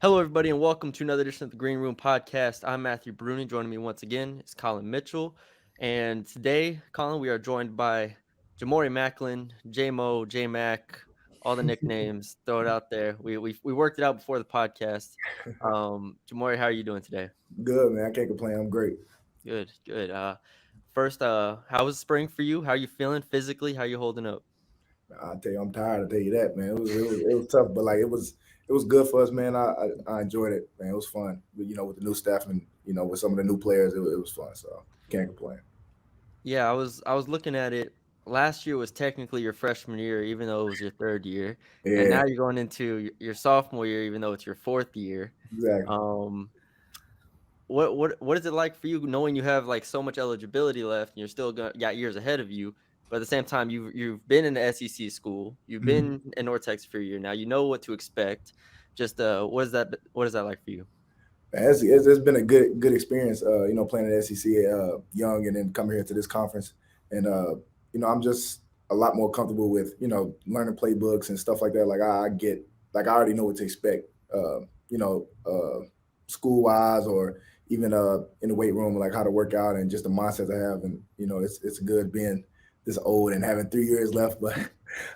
Hello, everybody, and welcome to another edition of the Green Room Podcast. I'm Matthew Brune. Joining me once again is Colin Mitchell. And today, Colin, we are joined by Ja'Mori Maclin, J-Mo, J-Mac, all the nicknames. Throw it out there. We worked it out before the podcast. Ja'Mori, how are you doing today? Good, man. I can't complain. I'm great. Good, good. First, how was spring for you? How are you feeling physically? How are you holding up? I'll tell you, I'm tired. I'll tell you that, man. It was tough, but like it was good for us, man. I enjoyed it, man. It was fun. With the new staff and with some of the new players, it was fun. So can't complain. Yeah, I was looking at it. Last year was technically your freshman year, even though it was your third year, and Yeah, now you're going into your sophomore year, even though it's your fourth year. exactly. Um, what is it like for you knowing you have like so much eligibility left and you're still got years ahead of you, but at the same time you've been in the SEC school, you've Mhm. been in North Texas for a year now, you know what to expect. Just what is that like for you? Man, it's been a good experience. Playing at SEC young and then coming here to this conference, and I'm just a lot more comfortable with learning playbooks and stuff like that. Like I get like I already know what to expect. You know, school wise or even in the weight room, like how to work out and just the mindset I have. And it's good being this old and having 3 years left, but I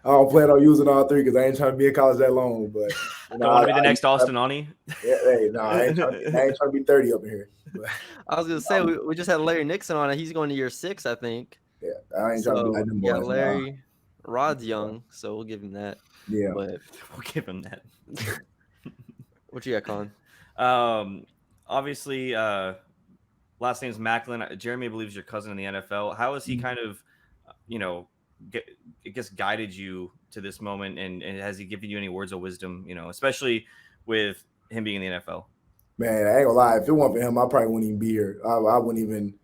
don't plan on using all three because I ain't trying to be in college that long. But Don't want to be the next Austin Ani. yeah, hey, no, I ain't trying to be 30 up in here. But I was gonna say we just had Larry Nixon on it. He's going to year 6, I think. yeah, I ain't trying to be like So them yeah, boys. Nah. Larry Rod's young, so we'll give him that. Yeah. But We'll give him that. what you got, Colin? Um, obviously, last name's Maclin. Jeremy, I believe, is your cousin in the NFL. How has he kind of, you know, I guess guided you to this moment, and has he given you any words of wisdom? Especially with him being in the NFL. Man, I ain't gonna lie. If it weren't for him, I probably wouldn't even be here. I wouldn't even,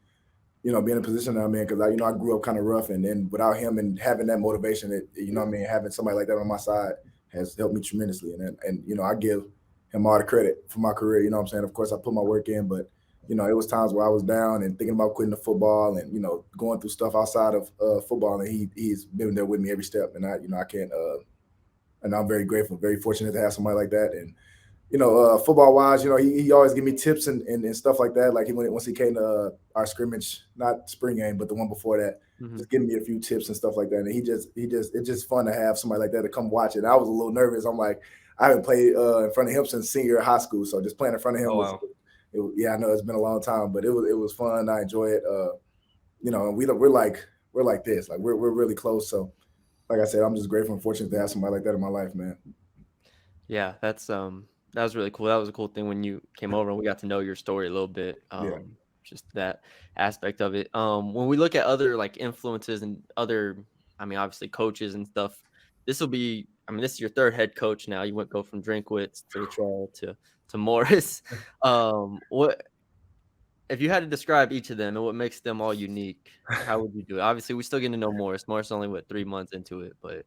be in a position that I'm in because I grew up kind of rough, and then without him and having that motivation, having somebody like that on my side has helped me tremendously, and I give him all the credit for my career. You know what I'm saying? Of course, I put my work in, but it was times where I was down and thinking about quitting the football and going through stuff outside of football, and he's been there with me every step, and I can't, and I'm very grateful, very fortunate to have somebody like that, and football wise, he always give me tips and stuff like that. Like once he came to our scrimmage, not spring game, but the one before that, Mhm. just giving me a few tips and stuff like that. And it's just fun to have somebody like that to come watch it. And I was a little nervous. I'm like, I haven't played in front of him since senior year of high school, so just playing in front of him Oh wow. yeah, I know it's been a long time, but it was fun. I enjoy it. And we're like this, like we're really close. So like I said, I'm just grateful and fortunate to have somebody like that in my life, man. Yeah, that was really cool. That was a cool thing when you came over and we got to know your story a little bit. Yeah. Just that aspect of it. When we look at other like influences and other, I mean, obviously coaches and stuff, this is your third head coach now. You went go from Drinkwitz to Latrell to Morris. What if you had to describe each of them and what makes them all unique? How would you do it? Obviously, we still getting to know Morris. Morris only 3 months into it, but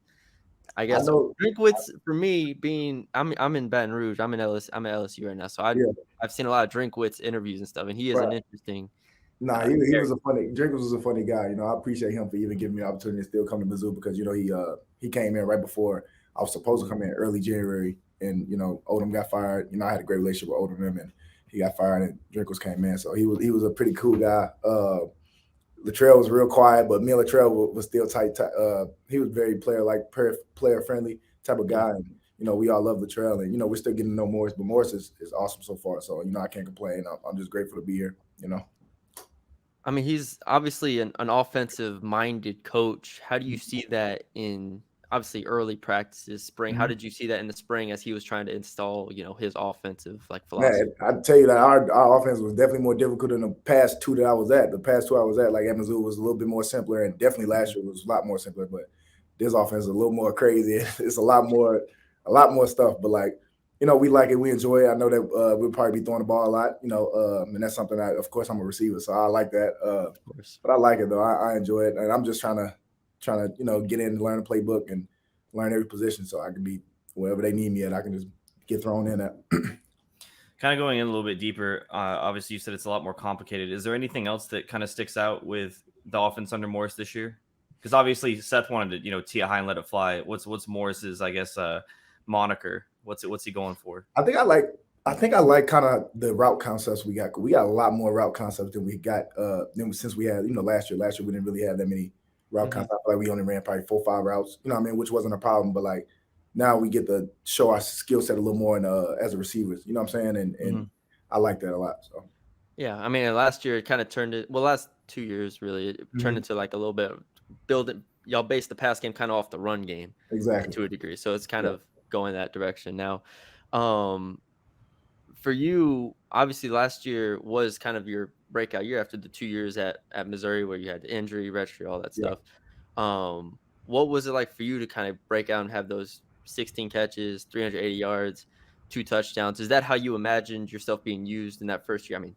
I I guess know. Drinkwitz for me being I'm in Baton Rouge. I'm at LSU right now, so Yeah. I've seen a lot of Drinkwitz interviews and stuff, and he is an Right. interesting Nah, he was character. a funny Jenkins was a funny guy. I appreciate him for even giving me the opportunity to still come to Mizzou because he came in right before I was supposed to come in early January, and Odom got fired. I had a great relationship with Odom, and he got fired, and Jenkins came in, so he was a pretty cool guy. Latrell was real quiet, but me and Latrell was still tight. He was very player friendly type of Yeah. guy, and we all love Latrell, and we're still getting to know Morris, but Morris is awesome so far. So I can't complain. I'm just grateful to be here. I mean, he's obviously an offensive-minded coach. How do you see that in obviously early practices, spring? How Mhm. did you see that in the spring as he was trying to install, his offensive like philosophy? Man, I tell you that our offense was definitely more difficult than the past two that I was at. The past two I was at, like at Mizzou, was a little bit more simpler, and definitely last Mhm. year was a lot more simpler. But this offense is a little more crazy. It's a lot more stuff. But like, we like it, we enjoy it. I know that we'll probably be throwing the ball a lot, and that's something that, of course, I'm a receiver, so I like that. Of course. But I like it though. I enjoy it, and I'm just trying to get in and learn the playbook and learn every position, so I can be wherever they need me at. I can just get thrown in at. Kind of going in a little bit deeper. Obviously, you said it's a lot more complicated. Is there anything else that kind of sticks out with the offense under Morris this year? Because obviously Seth wanted to, tee it high and let it fly. What's Morris's, I guess, moniker? What's he going for? I think I like I think I like kind of the route concepts we got. We got a lot more route concepts than we got since we had, last year. Last year we didn't really have that many route Mhm. concepts. I feel like we only ran probably 4 or 5 routes, what I mean, which wasn't a problem. But like now we get to show our skill set a little more in as a receivers, you know what I'm saying? And Mhm. I like that a lot. So Yeah, I mean, last year it kinda turned it well, last 2 years really, it turned mhm, into, like, a little bit of building y'all base the pass game kinda off the run game exactly. to a degree, so it's kind Yeah. of going that direction now. Um, for you, obviously, last year was kind of your breakout year after the 2 years at Missouri where you had the injury, redshirt, all that Yeah. stuff. What was it like for you to kinda break out and have those 16 catches, 380 yards, 2 touchdowns? Is that how you imagined yourself being used in that first year? I mean,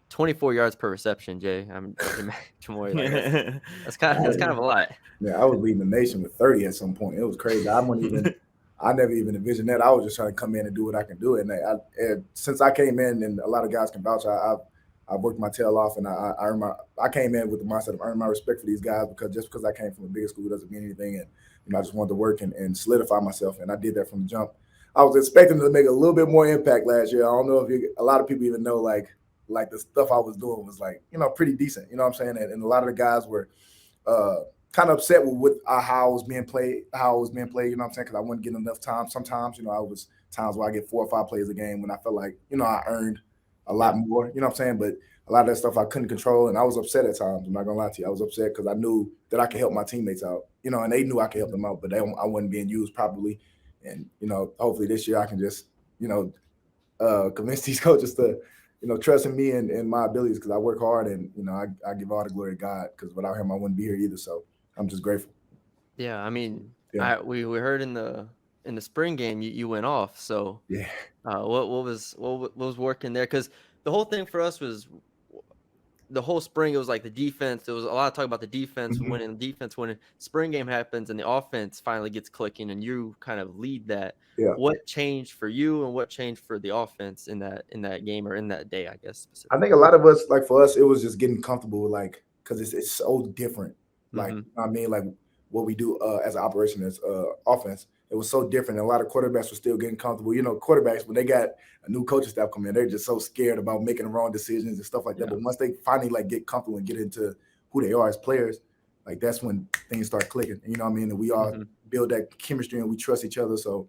24 yards per reception, Jay. Ja'Mori, like, that's kind of a lot. Yeah, I was leading the nation with 30 at some point. It was crazy. I never even envisioned that. I was just trying to come in and do what I can do. And since I came in, and a lot of guys can vouch, I've worked my tail off, and I came in with the mindset of earning my respect for these guys, because just because I came from a bigger school doesn't mean anything. And I just wanted to work and solidify myself, and I did that from the jump. I was expecting to make a little bit more impact last year. I don't know if a lot of people even know, like the stuff I was doing was like, pretty decent. You know what I'm saying? And a lot of the guys were uh, kind of upset with how I was being played, you know what I'm saying? Because I wasn't getting enough time. Sometimes, I was times where I get 4 or 5 plays a game when I felt like, I earned a lot Yeah. more, you know what I'm saying? But a lot of that stuff I couldn't control, and I was upset at times. I'm not gonna lie to you. I was upset because I knew that I could help my teammates out, and they knew I could help Mhm. them out, but I wasn't being used properly. And hopefully this year I can just, convince these coaches to, trust in me and my abilities, because I work hard, and I give all the glory to God, because without him I wouldn't be here either. So I'm just grateful. Yeah, I mean, Yeah, we heard in the spring game you went off, so, yeah, what was working there? Because the whole thing for us was the whole spring, it was like the defense. There was a lot of talk about the hmm, defense winning. Spring game happens and the offense finally gets clicking, and you kind of lead that. yeah. What changed for you, and what changed for the offense in that game or in that day, I guess I think specifically? a lot of us, like for us, it was just getting comfortable with, like, because it's so different. Like, Mhm. I mean, like what we do as an operation as offense, it was so different. And a lot of quarterbacks were still getting comfortable. Quarterbacks, when they got a new coaching staff come in, they're just so scared about making the wrong decisions and stuff like that. Yeah. But once they finally like get comfortable and get into who they are as players, like that's when things start clicking. You know what I mean? And we all Mhm. build that chemistry and we trust each other. So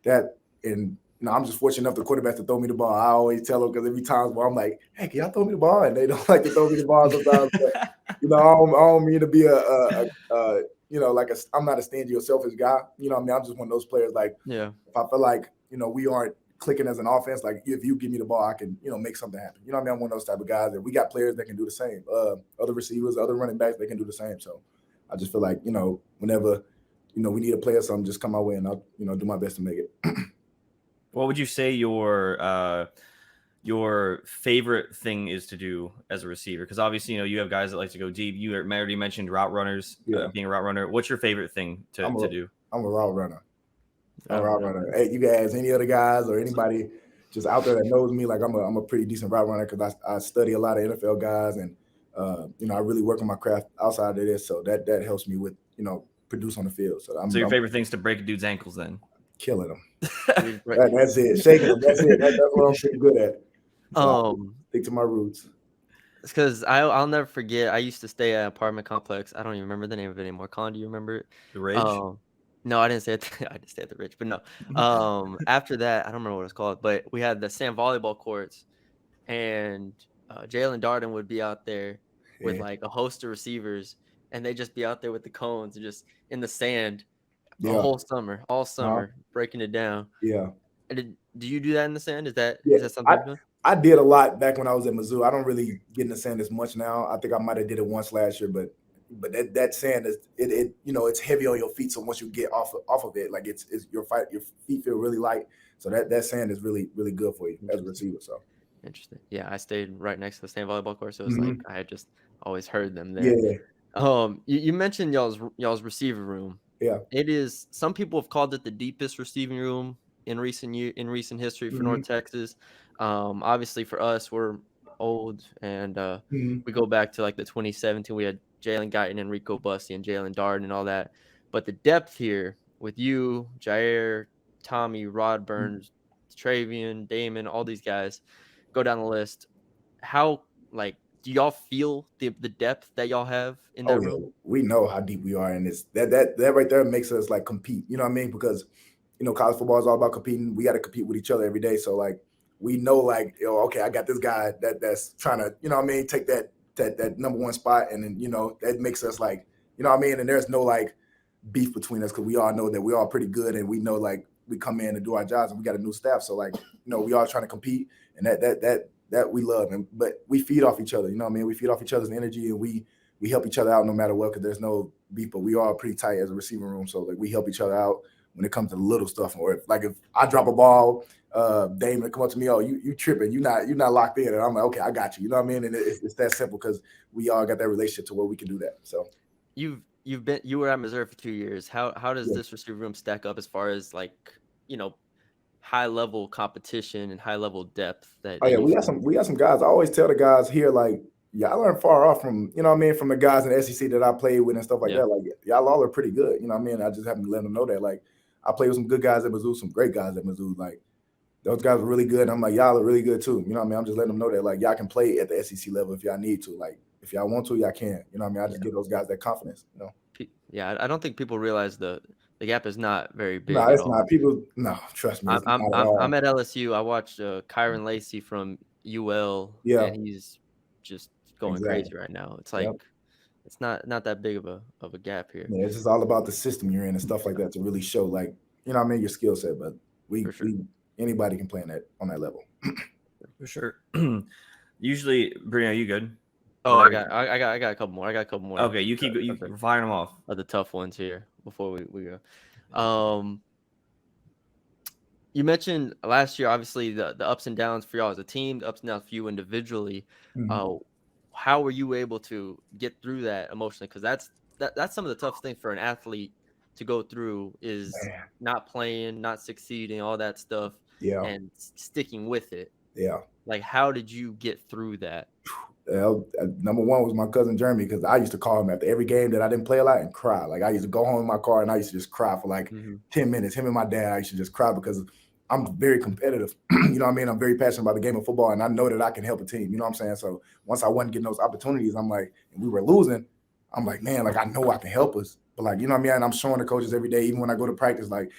that and I'm just fortunate enough the quarterback to throw me the ball. I always tell them, because every times where I'm like, "Hey, can y'all throw me the ball?" And they don't like to throw me the ball sometimes. But I don't mean to be like I'm not a stingy or selfish guy. You know what I mean? I'm just one of those players. Like, Yeah. if I feel like we aren't clicking as an offense, like if you give me the ball, I can make something happen. You know what I mean? I'm one of those type of guys, and we got players that can do the same. Other receivers, other running backs, they can do the same. So I just feel like whenever we need a player, something just come my way, and I'll do my best to make it. What would you say your favorite thing is to do as a receiver? Because obviously, you have guys that like to go deep. You already mentioned route runners, Yeah, being a route runner. What's your favorite thing to I'm a do? I'm a route runner. I'm a Route route runner. runner. Hey, you guys, any other guys or anybody just out there that knows me, like I'm a pretty decent route runner, because I study a lot of NFL guys, and I really work on my craft outside of this, so that helps me with produce on the field. So So your I'm favorite thing is to break a dude's ankles, then? killing them. Dude, right. That's it. Shaking them. That's it. That's what I'm pretty good at. So I Um, stick to my roots. it's 'cause I'll never forget, I used to stay at an apartment complex. I don't even remember the name of it anymore. Colin, do you remember it? The Ridge? Um, no, I didn't stay at the I didn't stay at the Ridge, but no. After that, I don't remember what it's called, but we had the sand volleyball courts, and, Jalen Darden would be out there with, Yeah, like, a host of receivers, and they'd just be out there with the cones and just in the sand a yeah, whole summer, all uh, summer, breaking it down. yeah. And do you do that in the sand? Yeah, Is that something I you've done? I did a lot back when I was at Mizzou. I don't really get in the sand as much now. I think I might have did it once last year, but that sand is it's heavy on your feet. So once you get off of it, like it's your feet feel really light. So that sand is really really good for you as a Interesting. receiver. So Interesting. Yeah, I stayed right next to the sand volleyball court, so it was like mhm. I had just always heard them there. Yeah, You mentioned y'all's receiver room. yeah, It is some people have called it the deepest receiving room in recent history for North hmm, Texas. Obviously for us, we're old and hmm, we go back to like the 2017. We had Jalen Guyton, Enrico Bussey, and Jalen Darden and all that. But the depth here with you, Jair, Tommy, Rod Burns, Travian, Damon, all these guys, go down the list. How like do y'all feel the depth that y'all have in Oh that yeah, room? we know how deep we are in this. That right there makes us like compete. You know what I mean? Because college football is all about competing. We got to compete with each other every day. So like we know like okay, I got this guy that's trying to take that number one spot, and then that makes us like what I mean. And there's no like beef between us because we all know that we're all pretty good, and we know like we come in and do our jobs, and we got a new staff. So like we all trying to compete, and that we love, and but we feed off each other. You know what I mean? We feed off each other's energy, and we help each other out no matter what, because there's no beef, but we are pretty tight as a receiving room. So like we help each other out when it comes to little stuff. Or if I drop a ball, Damon come up to me, oh, you tripping, you're not locked in. And I'm like, okay, I got you. You know what I mean? And it's that simple because we all got that relationship to where we can do that. So You were at Missouri for 2 years. How does yeah. this receiver room stack up as far as like, high level competition and high level depth Oh that yeah, you feel? we got some guys. I always tell the guys here, like, y'all aren't far off from, what I mean, from the guys in the SEC that I played with and stuff like Yeah. that. Like, y'all all are pretty good. You know what I mean? I just happen to let them know that. Like, I played with some good guys at Mizzou, some great guys at Mizzou. Like, those guys are really good. And I'm like, y'all are really good too. You know what I mean? I'm just letting them know that, like, y'all can play at the SEC level if y'all need to. Like, if y'all want to, y'all can. You know what I mean? I just give those guys that confidence, Yeah, I don't think people realize the gap is not very No, big at it's all. not. People, no, trust me, it's not at I'm all. at LSU. I watched Kyron Lacey from UL, Yeah, and he's just going exactly. crazy right now. It's Yep. like it's not that big of a gap here. Yeah, it's just all about the system you're in and stuff like Yeah, that to really show, like, what I mean, your skill set. But for sure. we anybody can play on that level. For sure. Usually, Brune, are you good? Oh, I got a couple more. I got a couple more. Okay, you keep firing them off. Of the tough ones here before we go. You mentioned last year, obviously the ups and downs for y'all as a team, the ups and downs for you individually. Mhm. How were you able to get through that emotionally? Because that's some of the toughest things for an athlete to go through is Man, not playing, not succeeding, all that stuff, yeah, and sticking with it. yeah. Like, how did you get through that? Number one was my cousin Jeremy, because I used to call him after every game that I didn't play a lot and cry. Like I used to go home in my car and I used to just cry for like Mm-hmm. 10 minutes. Him and my dad, I used to just cry because I'm very competitive. You know what I mean? I'm very passionate about the game of football, and I know that I can help a team. You know what I'm saying? So once I wasn't getting those opportunities, I'm like, and we were losing, I'm like, man, like I know I can help us. But like, you know what I mean? And I'm showing the coaches every day, even when I go to practice, like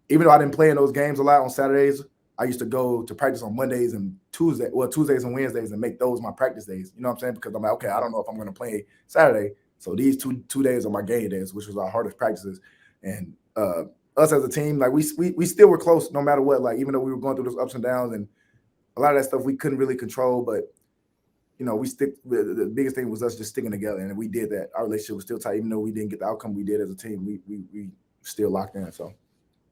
even though I didn't play in those games a lot on Saturdays, I used to go to practice on Mondays and Tuesdays and Wednesdays, and make those my practice days. You know what I'm saying? Because I'm like, okay, I don't know if I'm going to play Saturday, so these two days are my game days, which was our hardest practices. And us as a team, like we still were close no matter what. Like even though we were going through those ups and downs, and a lot of that stuff we couldn't really control, but we stick. The biggest thing was us just sticking together, and we did that. Our relationship was still tight, even though we didn't get the outcome we did as a team. We still locked in. So.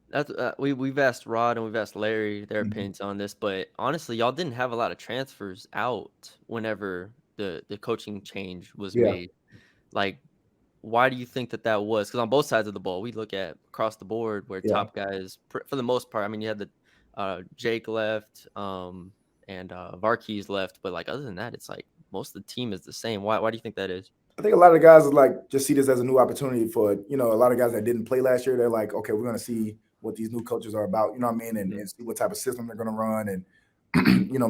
That's we've asked Rod and we've asked Larry their Mhm. opinions on this, but honestly, y'all didn't have a lot of transfers out whenever the coaching change was Yeah, made. Like, why do you think that was? Because on both sides of the ball, we look at across the board where yeah. top guys, for the most part, I mean, you had the Jake left, and Varkeys left, but like other than that, it's like most of the team is the same. Why do you think that is? I think a lot of guys is like just see this as a new opportunity for a lot of guys that didn't play last year. They're like, okay, we're gonna see what these new coaches are about. You know what I mean, Mhm. and see what type of system they're gonna run, and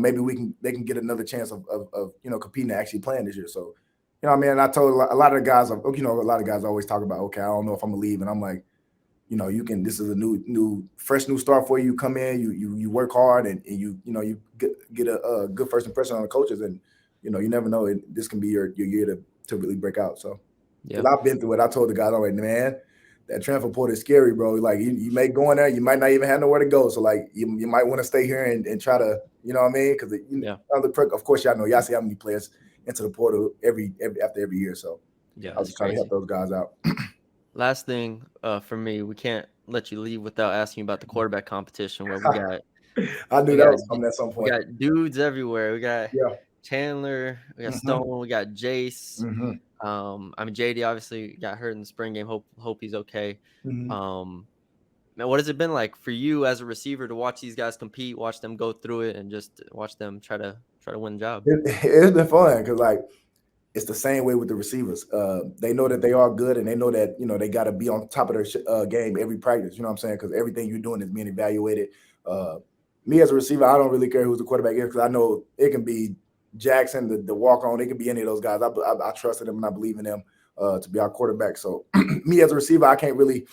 maybe they can get another chance of competing and actually playing this year. So what I mean. I told a lot of the guys, a lot of guys always talk about, okay, I don't know if I'm gonna leave, and I'm like, you can. This is a fresh new start for you. You come in, you work hard, and you get a good first impression on the coaches, and you never know. This can be your year to really break out. So, Yeah, because I've been through it, I told the guys, I'm like, man, that transfer portal is scary, bro. Like you may go in there, you might not even have nowhere to go. So like you might want to stay here and try to, you know what I mean? Because yeah, of course, y'all see how many players into the portal every after every year. So Yeah, I was it's just trying to help crazy. those guys out. Last thing for me, we can't let you leave without asking about the quarterback competition where we got I knew We that got was coming at some we point. got dudes everywhere. We got Yeah. Chandler, we got Hmm. Stone, we got Jace. Hmm. I mean JD obviously got hurt in the spring game. Hope he's okay. Hmm. Um, Man, what has it been like for you as a receiver to watch these guys compete, watch them go through it, and just watch them try to win the job? It's been fun because like it's the same way with the receivers. They know that they are good, and they know that they got to be on top of their game every practice. You know what I'm saying? Because everything you're doing is being evaluated. Uh, me as a receiver, I don't really care who's the quarterback is because I know it can be Jackson, the walk on. It can be any of those guys. I trusted them and I believe in them to be our quarterback. So me as a receiver, I can't really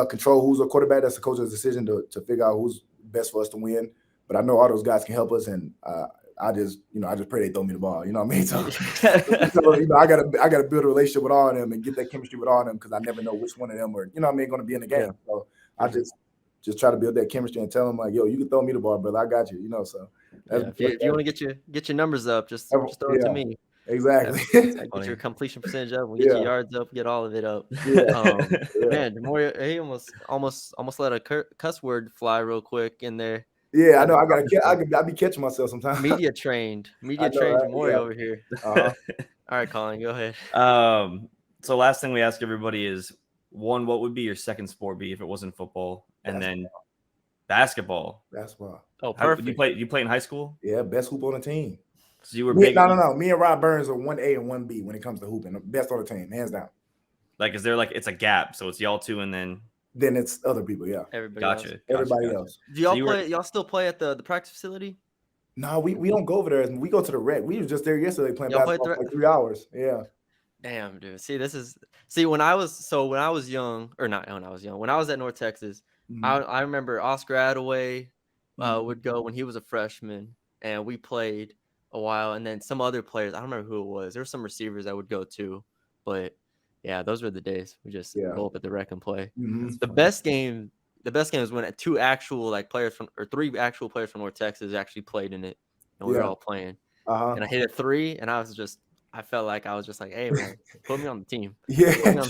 control who's a quarterback. That's the coach's decision to figure out who's best for us to win. But I know all those guys can help us, and I just pray they throw me the ball. You know what I mean? So, I gotta build a relationship with all of them and get that chemistry with all of them because I never know which one of them are going to be in the game. Yeah. So I just try to build that chemistry and tell them like, yo, you can throw me the ball, brother. I got you. So if you want to get your numbers up, just throw it to me. Exactly. Get your completion percentage up. We'll get your yards up. Get all of it up. Man, Ja'Mori, he almost let a cuss word fly real quick in there. Yeah, I know. I be catching myself sometimes. Media trained Ja'Mori over here. All right, Colin, go ahead. So last thing we ask everybody is, one, what would be your second sport be if it wasn't football? And then basketball. Oh, perfect. You play in high school? Yeah, best hoop on the team. So you were big. No. Me and Rod Burns are 1A and 1B when it comes to hooping. Best on the team, hands down. Like, is there it's a gap? So it's y'all two and then it's other people, yeah. Everybody else. Do y'all play? Y'all still play at the practice facility? No, we don't go over there. We go to the rec. We were just there yesterday playing basketball for like 3 hours. Yeah. Damn, dude. When I was young, or not when I was young, when I was at North Texas, I remember Oscar Attaway would go when he was a freshman, and we played a while, and then some other players, I don't remember who it was. There were some receivers that would go too, but yeah, those were the days. We just go up at the rec and play. The best game is when three actual players from North Texas actually played in it, and we were all playing. And I hit a 3, and I felt like I was just like, hey man, put me on the team. Yeah,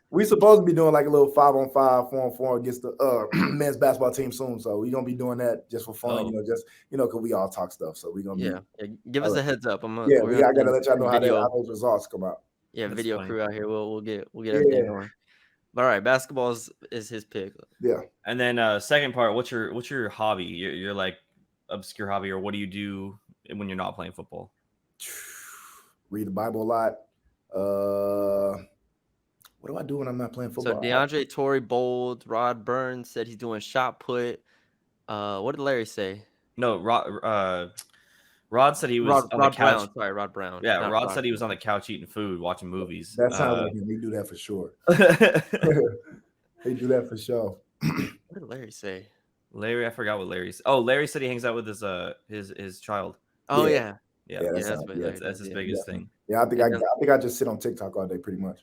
we supposed to be doing like a little 5-on-5, 4-on-4 against the men's basketball team soon. So we're gonna be doing that just for fun, because we all talk stuff. So we're gonna give us a heads up. I gotta let y'all know how those results come out. Yeah, that's video funny. Crew out here. We'll get everything going. But all right, basketball is his pick. Yeah. And then second part, what's your hobby? Your like obscure hobby, or what do you do when you're not playing football? Read the Bible a lot. What do I do when I'm not playing football? So DeAndre Torrey Bold, Rod Burns said he's doing shot put. What did Larry say? No, Rod said he was on the couch. Rod Brown. Yeah, Rod said he was on the couch eating food, watching movies. That sounds like him. He do that for sure. He do that for sure. What did Larry say? Larry, I forgot what Larry said. Oh, Larry said he hangs out with his child. Oh yeah. Yeah, that's his biggest thing. Yeah, I think I just sit on TikTok all day, pretty much.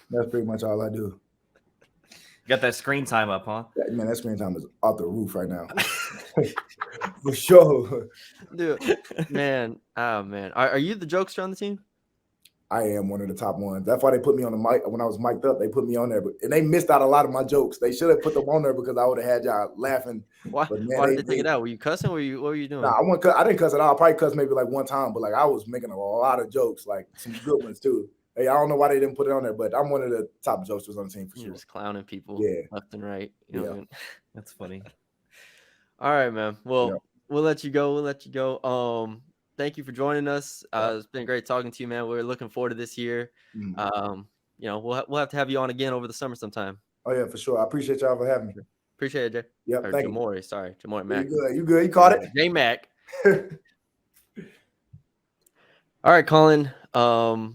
That's pretty much all I do. Got that screen time up, huh? Yeah, man, that screen time is off the roof right now. For sure. Dude, man. Oh man. Are you the jokester on the team? I am one of the top ones. That's why they put me on the mic. When I was mic'd up, they put me on there. And they missed out a lot of my jokes. They should have put them on there because I would have had y'all laughing. Why did they take it out? Were you cussing? What were you doing? Nah, I didn't cuss at all. I probably cussed maybe like one time, but I was making a lot of jokes, like some good ones too. Hey, I don't know why they didn't put it on there, but I'm one of the top jokesters on the team for sure. Just clowning people left and right. That's funny. All right, man. Well, we'll let you go. Thank you for joining us. It's been great talking to you, man. We're looking forward to this year. We'll have to have you on again over the summer sometime. Oh yeah, for sure. I appreciate y'all for having me. Appreciate it, Jay. Yeah, thank Ja'Mori, you. Sorry, Ja'Mori Maclin. You good? You caught it? J Mac. All right, Colin. The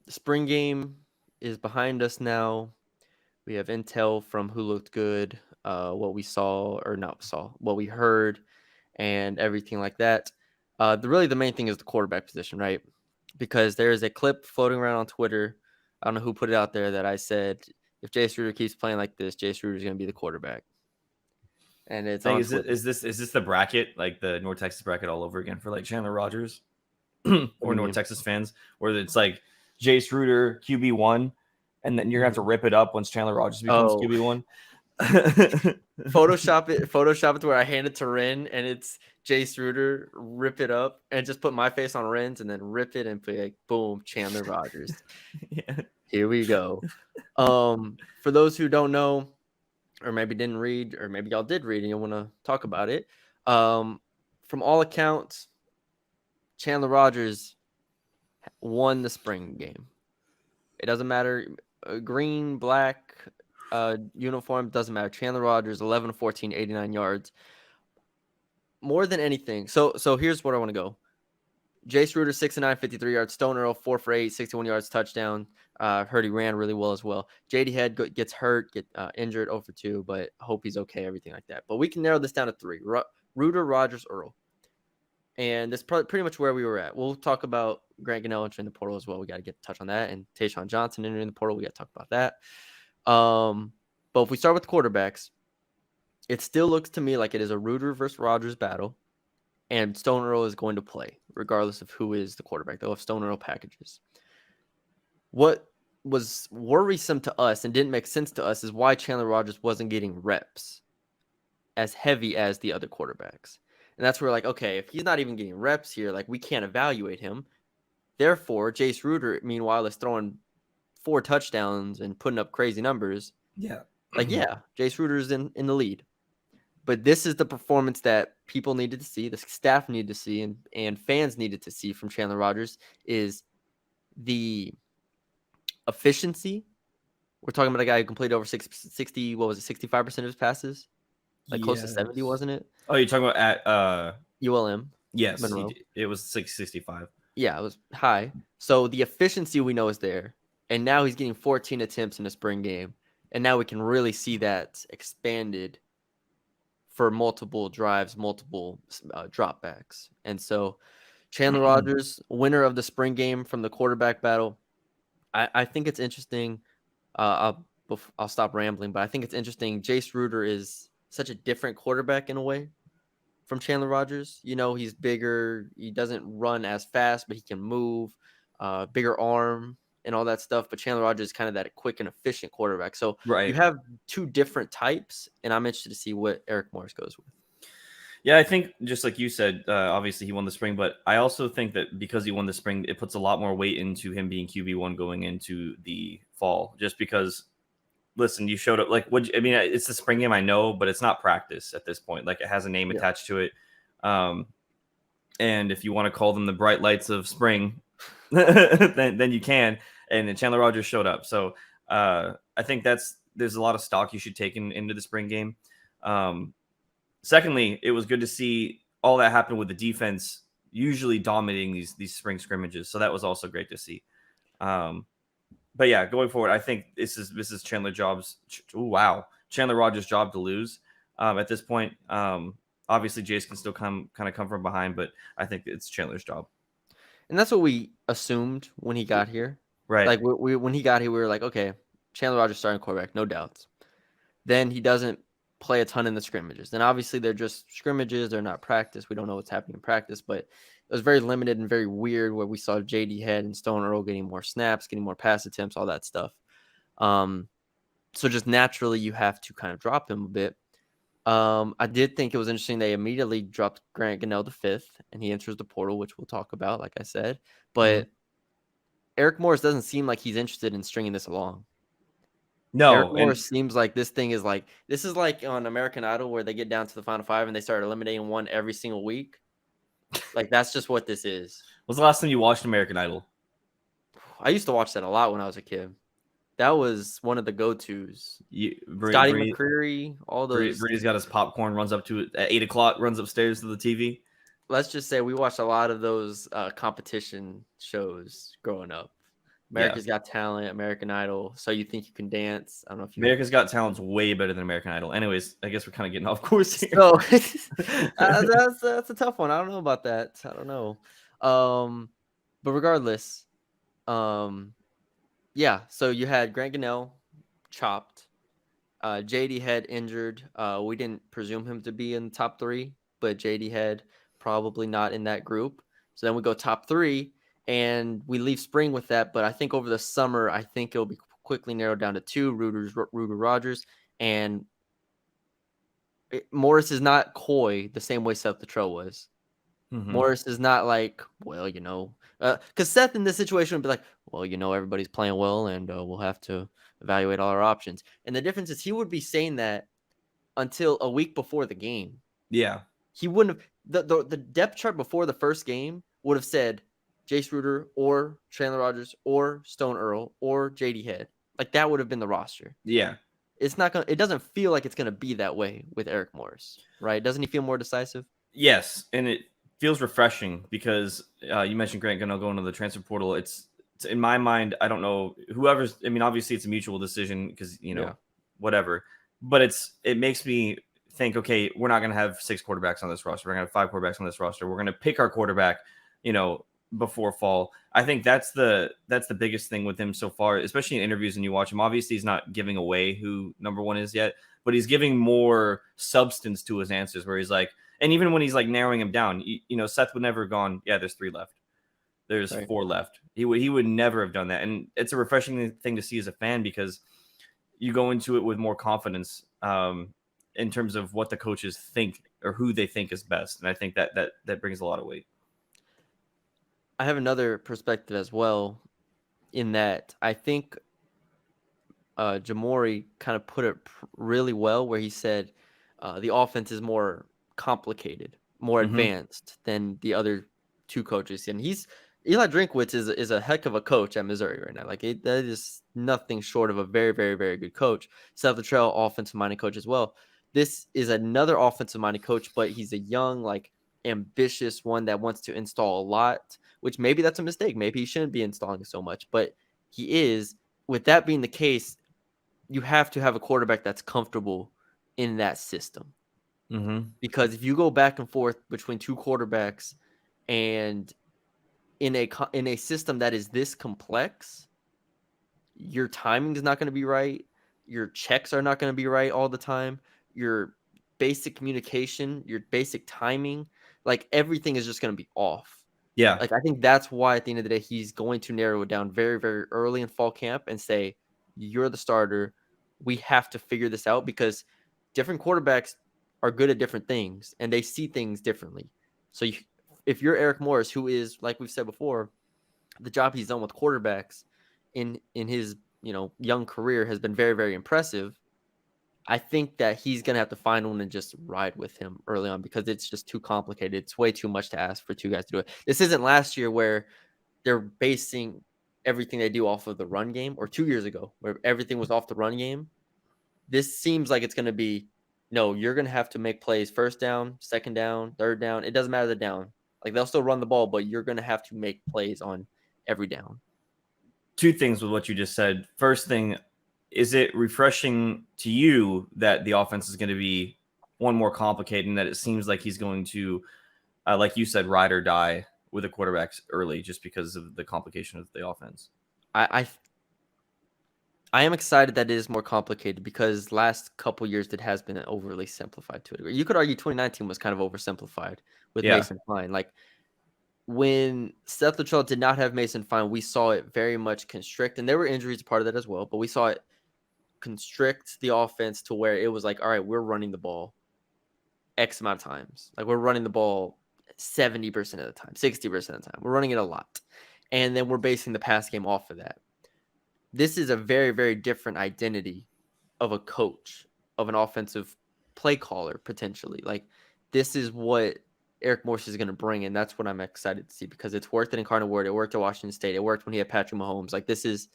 spring game is behind us now. We have intel from who looked good, what we saw or not saw, what we heard, and everything like that. The main thing is the quarterback position, right? Because there is a clip floating around on Twitter. I don't know who put it out there that I said, if Jace Ruder keeps playing like this, Jace Ruder is going to be the quarterback. And it's is this the bracket, like the North Texas bracket all over again for like Chandler Rogers or North Texas fans, where it's like Jace Ruder QB1, and then you're gonna have to rip it up once Chandler Rogers becomes QB1. Photoshop it to where I hand it to Ren and it's Jace Ruder, rip it up and just put my face on Ren's and then rip it and be like, boom, Chandler Rogers. Here we go. For those who don't know, or maybe didn't read, or maybe y'all did read and you want to talk about it. From all accounts, Chandler Rogers won the spring game. It doesn't matter. Green, black, uniform, doesn't matter. Chandler Rogers, 11 of 14, 89 yards. more than anything. So here's where I want to go. Jace Ruder, 6'9", 53 yards. Stone Earl, 4 for 8, 61 yards, touchdown. Heard he ran really well as well. JD Head gets hurt, injured, 0 for 2, but hope he's okay, everything like that. But we can narrow this down to 3. Ruder, Rogers, Earl. And that's pretty much where we were at. We'll talk about Grant Gunnell entering the portal as well. We got to get a touch on that. And Tayshaun Johnson entering the portal. We got to talk about that. But if we start with the quarterbacks, it still looks to me like it is a Ruder versus Rogers battle. And Stone Earl is going to play, regardless of who is the quarterback. They'll have Stone Earl packages. What was worrisome to us and didn't make sense to us is why Chandler Rogers wasn't getting reps as heavy as the other quarterbacks. And that's where, like, okay, if he's not even getting reps here, like, we can't evaluate him. Therefore, Jace Ruder, meanwhile, is throwing 4 touchdowns and putting up crazy numbers. Yeah. Like, yeah, Jace Ruder is in the lead. But this is the performance that people needed to see, the staff needed to see, and fans needed to see from Chandler Rogers is the efficiency. We're talking about a guy who completed over 60, what was it, 65% of his passes? Like close to 70, wasn't it? Oh, you're talking about at ULM? Yes, Monroe. it was 665. Yeah, it was high. So the efficiency we know is there. And now he's getting 14 attempts in a spring game. And now we can really see that expanded for multiple drives, multiple dropbacks. And so Chandler Rogers, winner of the spring game from the quarterback battle. I think it's interesting. I'll stop rambling, but I think it's interesting. Jace Ruder is such a different quarterback in a way from Chandler Rogers. You know, he's bigger. He doesn't run as fast, but he can move, bigger arm and all that stuff. But Chandler Rogers is kind of that quick and efficient quarterback. So you have 2 different types, and I'm interested to see what Eric Morris goes with. Yeah, I think just like you said, obviously he won the spring, but I also think that because he won the spring, it puts a lot more weight into him being QB1 going into the fall. Just because, listen, you showed up. Like, it's the spring game, I know, but it's not practice at this point. Like, it has a name attached to it. And if you want to call them the bright lights of spring, then you can. And then Chandler Rogers showed up. So I think there's a lot of stock you should take into the spring game. Secondly, it was good to see all that happen with the defense usually dominating these spring scrimmages. So that was also great to see. But yeah, going forward, I think this is Chandler Rogers' job to lose at this point. Obviously, Jace can still come from behind, but I think it's Chandler's job. And that's what we assumed when he got here. Right. Like when he got here, we were like, okay, Chandler Rogers starting quarterback, no doubts. Then he doesn't play a ton in the scrimmages. And obviously they're just scrimmages. They're not practice. We don't know what's happening in practice, but it was very limited and very weird where we saw JD Head and Stone Earl getting more snaps, getting more pass attempts, all that stuff. So just naturally you have to kind of drop him a bit. I did think it was interesting. They immediately dropped Grant Gunnell the 5th, and he enters the portal, which we'll talk about, like I said. But Eric Morris doesn't seem like he's interested in stringing this along. No, Eric Morris seems like this is like on American Idol where they get down to the final 5 and they start eliminating one every single week. Like that's just what this is. When's the last time you watched American Idol? I used to watch that a lot when I was a kid. That was one of the go-tos. Scotty McCreery, all those. Brady's got his popcorn, runs up to it at 8 o'clock, runs upstairs to the TV. Let's just say we watched a lot of those competition shows growing up. America's Got Talent, American Idol. So You Think You Can Dance. I don't know if you. America's Got Talent's way better than American Idol. Anyways, I guess we're kind of getting off course here. So that's a tough one. I don't know about that. I don't know. But regardless, yeah. So you had Grant Gunnell chopped. JD Head injured. We didn't presume him to be in the top 3, but JD Head probably not in that group. So then we go top 3. And we leave spring with that, but I think over the summer, I think it'll be quickly narrowed down to 2, Ruder Rogers. And Morris is not coy the same way Seth Luttrell was. Mm-hmm. Morris is not like, well, you know, because Seth in this situation would be like, well, you know, everybody's playing well, and we'll have to evaluate all our options. And the difference is he would be saying that until a week before the game. Yeah. He wouldn't have, the depth chart before the first game would have said, Jace Ruder or Chandler Rogers or Stone Earl or JD Head. Like that would have been the roster. Yeah. It doesn't feel like it's going to be that way with Eric Morris, right? Doesn't he feel more decisive? Yes, and it feels refreshing because you mentioned Grant Gunnell going to the transfer portal. It's in my mind. I don't know whoever's. I mean, obviously it's a mutual decision because Yeah. whatever. But it makes me think. Okay, we're not going to have 6 quarterbacks on this roster. We're going to have 5 quarterbacks on this roster. We're going to pick our quarterback. Before fall. I think that's the biggest thing with him so far, especially in interviews when you watch him. Obviously, he's not giving away who number 1 is yet, but he's giving more substance to his answers where he's like, and even when he's like narrowing him down, Seth would never have gone, yeah, there's 3 left. There's Right. 4 left. He would never have done that. And it's a refreshing thing to see as a fan because you go into it with more confidence in terms of what the coaches think or who they think is best. And I think that brings a lot of weight. I have another perspective as well in that I think Ja'Mori kind of put it really well where he said the offense is more complicated, more advanced than the other 2 coaches. And Eli Drinkwitz is a heck of a coach at Missouri right now. Like that is nothing short of a very, very, very good coach. Seth Luttrell, offensive-minded coach as well. This is another offensive-minded coach, but he's a young, like ambitious one that wants to install a lot, which maybe that's a mistake. Maybe he shouldn't be installing so much, but he is. With that being the case, you have to have a quarterback that's comfortable in that system. Because if you go back and forth between 2 quarterbacks and in a system that is this complex, your timing is not going to be right. Your checks are not going to be right all the time. Your basic communication, your basic timing, like everything is just going to be off. Yeah. Like I think that's why at the end of the day, he's going to narrow it down very, very early in fall camp and say, you're the starter. We have to figure this out because different quarterbacks are good at different things and they see things differently. So if you're Eric Morris, who is, like we've said before, the job he's done with quarterbacks in his young career has been very, very impressive. I think that he's going to have to find one and just ride with him early on because it's just too complicated. It's way too much to ask for 2 guys to do it. This isn't last year where they're basing everything they do off of the run game, or 2 years ago where everything was off the run game. This seems like it's going to be, no, you're going to have to make plays first down, second down, third down. It doesn't matter the down. Like they'll still run the ball, but you're going to have to make plays on every down. 2 things with what you just said. First thing, is it refreshing to you that the offense is going to be one more complicated and that it seems like he's going to, like you said, ride or die with the quarterbacks early just because of the complication of the offense? I am excited that it is more complicated because last couple years it has been overly simplified to a degree. You could argue 2019 was kind of oversimplified with Mason Fine. Like when Seth Luttrell did not have Mason Fine, we saw it very much constrict, and there were injuries a part of that as well, but we saw it constrict the offense to where it was like, all right, we're running the ball X amount of times. Like we're running the ball 70% of the time, 60% of the time. We're running it a lot. And then we're basing the pass game off of that. This is a very, very different identity of a coach, of an offensive play caller, potentially. Like this is what Eric Morse is going to bring, and that's what I'm excited to see because it's worked in Incarnate Word. It worked at Washington State. It worked when he had Patrick Mahomes. Like this is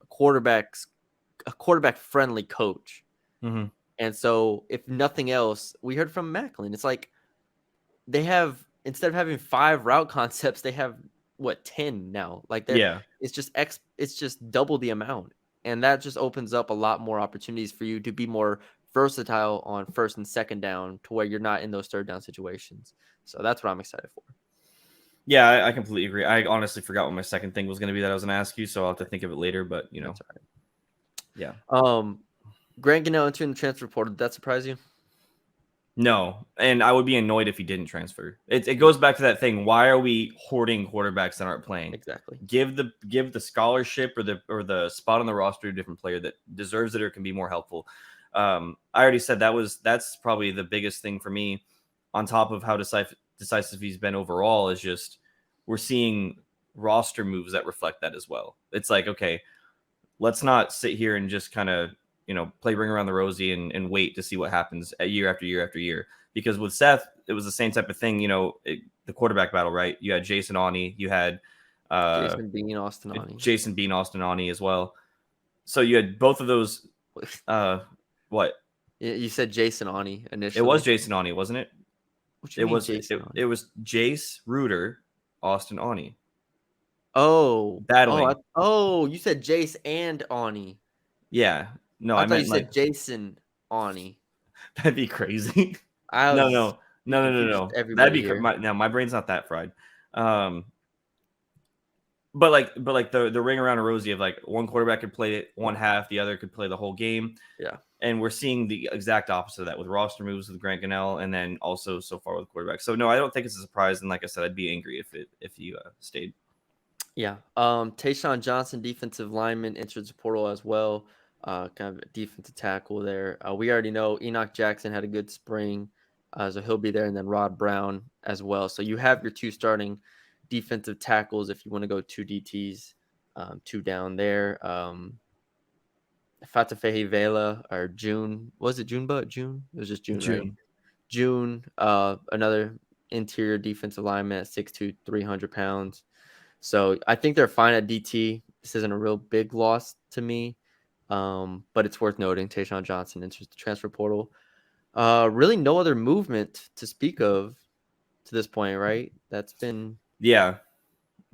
a quarterback-friendly coach. And so, if nothing else, we heard from Maclin. It's like they have, instead of having 5 route concepts, they have 10 now. Like it's just double the amount, and that just opens up a lot more opportunities for you to be more versatile on first and second down to where you're not in those third down situations. So that's what I'm excited for. Yeah, I completely agree. I honestly forgot what my second thing was going to be that I was going to ask you, so I'll have to think of it later. But That's all right. Yeah. Grant Gunnell entering the transfer portal. Did that surprise you? No, and I would be annoyed if he didn't transfer. It goes back to that thing. Why are we hoarding quarterbacks that aren't playing? Exactly. Give the scholarship or the spot on the roster to a different player that deserves it or can be more helpful. I already said that's probably the biggest thing for me. On top of how decisive he's been overall, is just we're seeing roster moves that reflect that as well. It's like, okay, let's not sit here and just kind of play ring around the rosy and wait to see what happens year after year after year. Because with Seth, it was the same type of thing. The quarterback battle, right? You had Jason Aune, you had Jason Bean, Austin Aune as well. So you had both of those. What? You said Jason Aune initially. It was Jason Aune, wasn't it? What you It mean, was Jason? it was Jace, Reuter, Austin Ani Oh, battling. you said Jace and Ani. Yeah. No, I I thought you meant like said Jason Ani. that'd be crazy. I No, was no, you no, no, no, confused no. That'd everybody be here. my brain's not that fried. But like the ring around a rosy of like one quarterback could play it one half, the other could play the whole game. Yeah. And we're seeing the exact opposite of that with roster moves with Grant Gunnell, and then also so far with quarterback. So no, I don't think it's a surprise. And like I said, I'd be angry if he stayed. Yeah. Tayshawn Johnson, defensive lineman, entered the portal as well. Kind of a defensive tackle there. We already know Enoch Jackson had a good spring, so he'll be there, and then Rod Brown as well. So you have your two starting defensive tackles if you want to go two DTs, two down there. Fatafehi Vela or June. Was it Juneba? June? It was just June, right? June. June, another interior defensive lineman at 6'2", 300 pounds. So I think they're fine at DT. This isn't a real big loss to me, but it's worth noting Tayshawn Johnson enters the transfer portal. Really no other movement to speak of to this point, right? Yeah.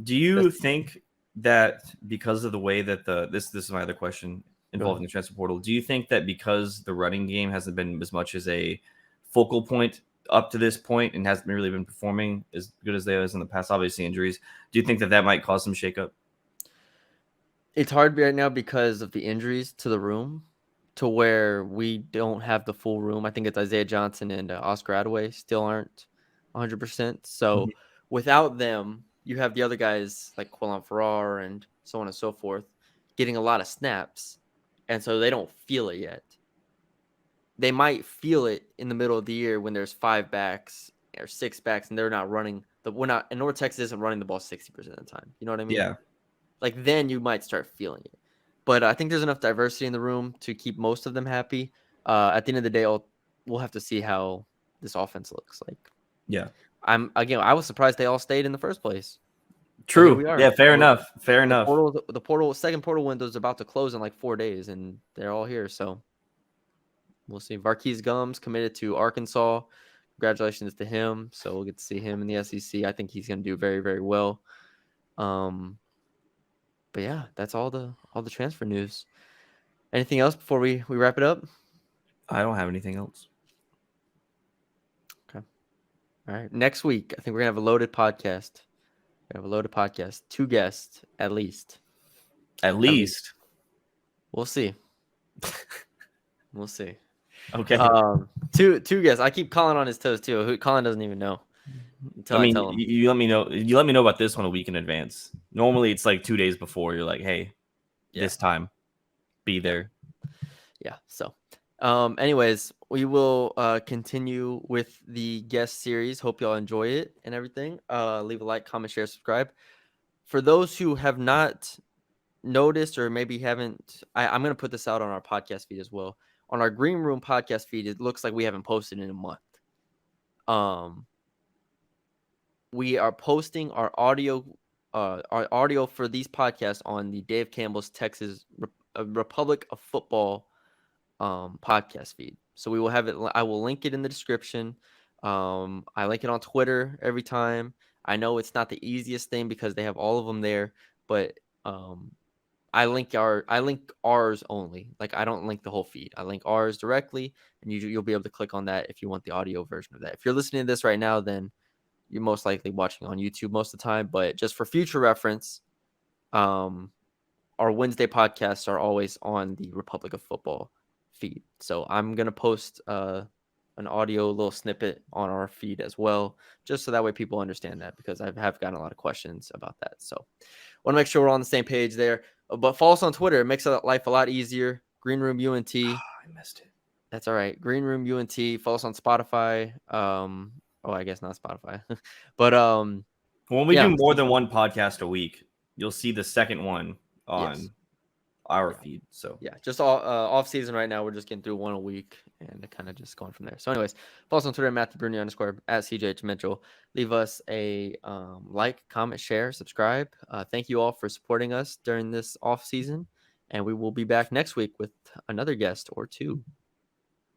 Do you That's think that because of the way that this is my other question go involving ahead. the transfer portal, do you think that because the running game hasn't been as much as a focal point up to this point and hasn't really been performing as good as they has in the past, obviously injuries, do you think that might cause some shakeup? It's hard right now because of the injuries to the room, to where we don't have the full room. I think it's Isaiah Johnson and Oscar Adaway still aren't 100%. So without them, you have the other guys like Quillan Farrar and so on and so forth getting a lot of snaps, and so they don't feel it yet. They might feel it in the middle of the year when there's 5 backs or 6 backs and they're not running. We're not, and North Texas isn't running the ball 60% of the time. You know what I mean? Yeah. Like then you might start feeling it. But I think there's enough diversity in the room to keep most of them happy. At the end of the day, we'll have to see how this offense looks like. Yeah. I was surprised they all stayed in the first place. But here True. we are. Yeah, fair enough. Fair The enough. second portal window is about to close in like 4 days, and they're all here. So we'll see. Varquez Gums committed to Arkansas. Congratulations to him. So we'll get to see him in the SEC. I think he's going to do very, very well. But yeah, that's all the transfer news. Anything else before we wrap it up? I don't have anything else. Okay. All right. Next week, I think we're gonna have a loaded podcast. 2 guests at least. At least. We'll see. We'll see. Okay. Two guests. I keep Colin on his toes too. Colin doesn't even know until I tell him. You let me know. You let me know about this one a week in advance. Normally, it's like 2 days before. You're like, hey, this time, be there. Yeah. So, anyways, we will continue with the guest series. Hope y'all enjoy it and everything. Leave a like, comment, share, subscribe. For those who have not noticed or maybe haven't, I'm going to put this out on our podcast feed as well. On our Green Room podcast feed, it looks like we haven't posted in a month. We are posting our audio for these podcasts on the Dave Campbell's Texas Republic of Football podcast feed. So we will have it. I will link it in the description. I link it on Twitter every time. I know it's not the easiest thing because they have all of them there, but I link ours only. Like I don't link the whole feed. I link ours directly, and you'll be able to click on that if you want the audio version of that. If you're listening to this right now, then you're most likely watching on YouTube most of the time. But just for future reference, our Wednesday podcasts are always on the Republic of Football feed. So I'm gonna post an audio little snippet on our feed as well, just so that way people understand that, because I have gotten a lot of questions about that. So want to make sure we're on the same page there. But follow us on Twitter. It makes life a lot easier. Green Room UNT. I missed it. That's all right. Green Room UNT. Follow us on Spotify. I guess not Spotify, but when we do more than one podcast a week, you'll see the second one on our feed. So just off season right now. We're just getting through one a week and kind of just going from there. So anyways, follow us on Twitter, Matthew Brune _ at CJH Mitchell. Leave us a like, comment, share, subscribe. Thank you all for supporting us during this off season, and we will be back next week with another guest or two.